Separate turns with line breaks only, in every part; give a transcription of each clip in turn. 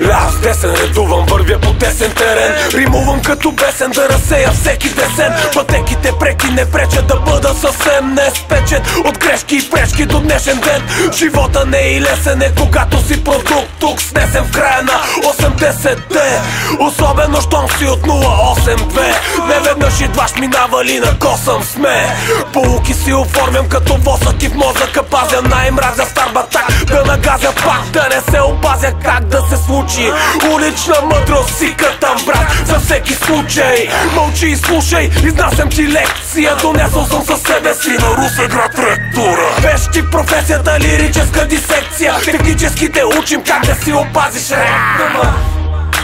Ляв с десен редувам, вървя по тесен терен. Римувам като бесен, да разсея всеки десен. Пътеките преки не пречат да бъда съвсем неспечен от грешки и пречки до днешен ден. Живота не е и лесен е, когато си продукт тук снесен в края на 80-те. Особено щом си от 082. Не веднъж и дваш минавали на косъм сме. Полуки си оформям като восък и в мозъка пазя най-мрак за стар батак. Да нагазя пак, да не се опазя как да се случи. Улична мъдрост си катам, брат, за всеки случай. Мълчи и слушай, изнасям ти лекция. Донесъл съм със себе си на Русе град ректора. Вещи професията, лирическа дисекция. Технически те учим как да си опазиш ректора.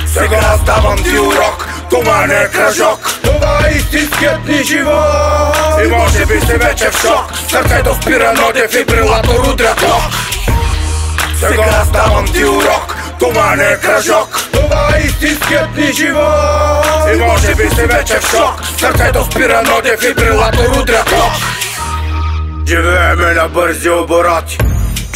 Сега аз давам ти урок, това не е кръжок, това е истинският ни живот. И може би си вече в шок, сърцето спира, но дефибрилатор удря ток. Сега аз давам ти урок, това не е кръжок, това е истинският ни живот. И може би си вече в шок, сърцето спира, но дефибрилатор удря ток. Живееме на бързи обороти,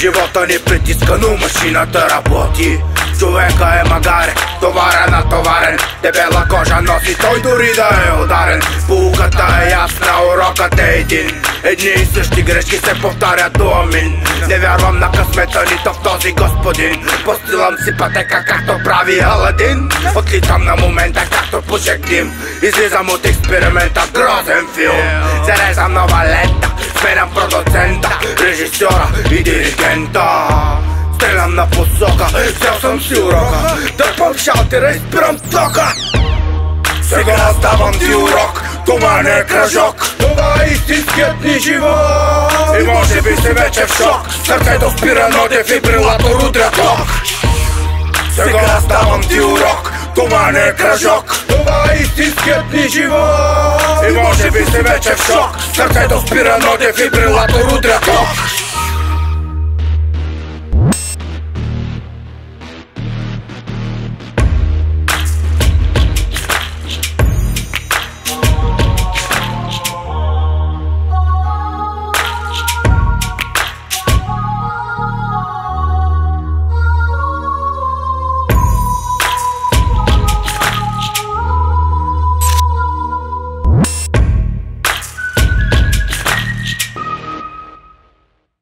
живота ни притиска, но машината работи. Човека е магаре, товарен натоварен, дебела кожа носи той дори да е ударен. Поуката е ясна, урокът е един, едни и същи грешки се повтарят до амин. Не вярвам на късмета, нито в този господин. Постилам си пътека, както прави Аладин. Отлитам на момента, както пушек дим. Излизам от експеримента, грозен филм. Зареждам нова лента, сменям продуцента, режисьора и диригента. Стрелям на посока, взел съм си урока, дърпам шалтера и спирам тока. Сега аз давам ти урок, това не е кръжок, това е истинският ни живот. И може би си вече в шок, сърцето спира, но дефибрилатор удря ток. Сега аз давам ти урок, това не е кръжок, това е истинският ни живот. И може би си вече в шок, сърцето спира, но дефибрилатор удря ток.